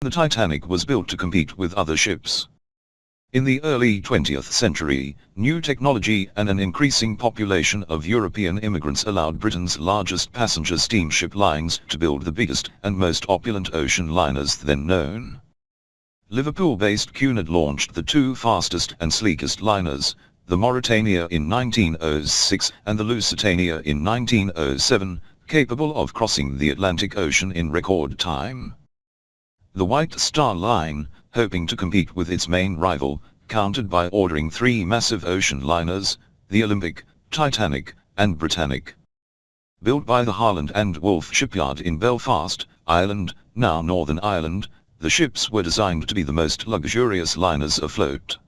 The Titanic was built to compete with other ships. In the early 20th century, new technology and an increasing population of European immigrants allowed Britain's largest passenger steamship lines to build the biggest and most opulent ocean liners then known. Liverpool-based Cunard launched the two fastest and sleekest liners, the Mauretania in 1906 and the Lusitania in 1907, capable of crossing the Atlantic Ocean in record time. The White Star Line, hoping to compete with its main rival, countered by ordering three massive ocean liners, the Olympic, Titanic, and Britannic. Built by the Harland and Wolff shipyard in Belfast, Ireland, now Northern Ireland, the ships were designed to be the most luxurious liners afloat.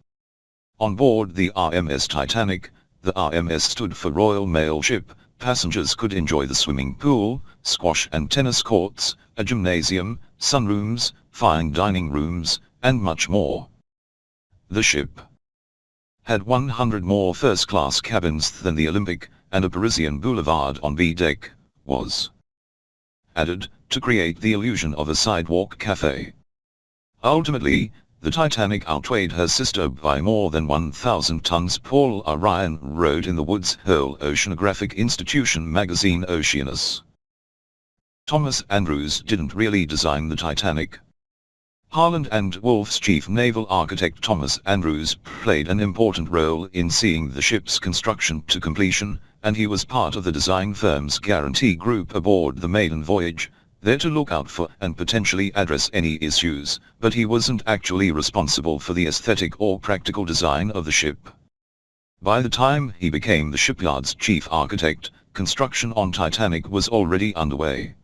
On board the RMS Titanic, the RMS stood for Royal Mail Ship, passengers could enjoy the swimming pool, squash and tennis courts, a gymnasium, sunrooms, fine dining rooms, and much more. The ship had 100 more first-class cabins than the Olympic, and a Parisian boulevard on B deck was added to create the illusion of a sidewalk cafe. Ultimately, the Titanic outweighed her sister by more than 1,000 tons. Paul R. Ryan wrote in the Woods Hole Oceanographic Institution magazine Oceanus. Thomas Andrews didn't really design the Titanic. Harland and Wolff's chief naval architect Thomas Andrews played an important role in seeing the ship's construction to completion, and he was part of the design firm's guarantee group aboard the maiden voyage, there to look out for and potentially address any issues, but he wasn't actually responsible for the aesthetic or practical design of the ship. By the time he became the shipyard's chief architect, construction on Titanic was already underway.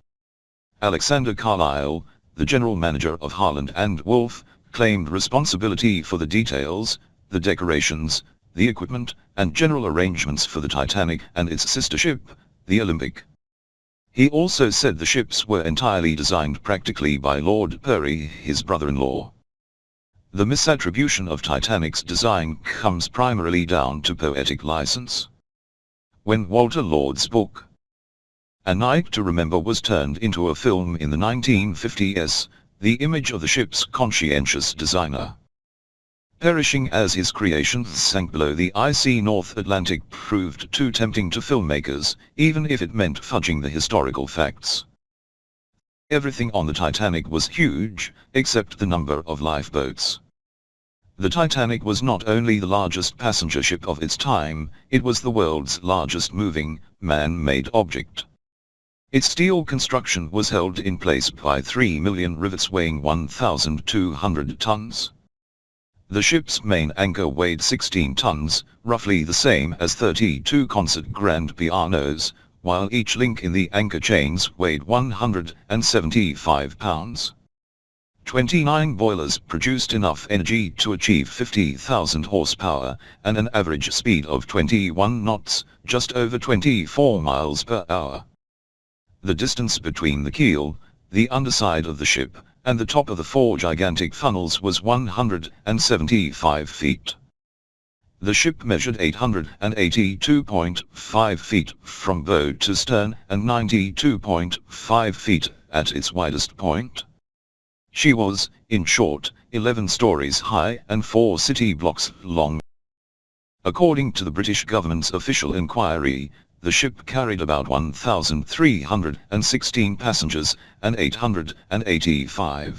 Alexander Carlisle, the general manager of Harland and Wolff, claimed responsibility for the details, the decorations, the equipment, and general arrangements for the Titanic and its sister ship, the Olympic. He also said the ships were entirely designed practically by Lord Perry, his brother-in-law. The misattribution of Titanic's design comes primarily down to poetic license. When Walter Lord's book, A Night to Remember, was turned into a film in the 1950s, the image of the ship's conscientious designer, perishing as his creations sank below the icy North Atlantic, proved too tempting to filmmakers, even if it meant fudging the historical facts. Everything on the Titanic was huge, except the number of lifeboats. The Titanic was not only the largest passenger ship of its time, it was the world's largest moving, man-made object. Its steel construction was held in place by 3 million rivets weighing 1,200 tons. The ship's main anchor weighed 16 tons, roughly the same as 32 concert grand pianos, while each link in the anchor chains weighed 175 pounds. 29 boilers produced enough energy to achieve 50,000 horsepower, and an average speed of 21 knots, just over 24 miles per hour. The distance between the keel, the underside of the ship, and the top of the four gigantic funnels was 175 feet. The ship measured 882.5 feet from bow to stern and 92.5 feet at its widest point. She was, in short, 11 stories high and 4 city blocks long. According to the British government's official inquiry, the ship carried about 1,316 passengers and 885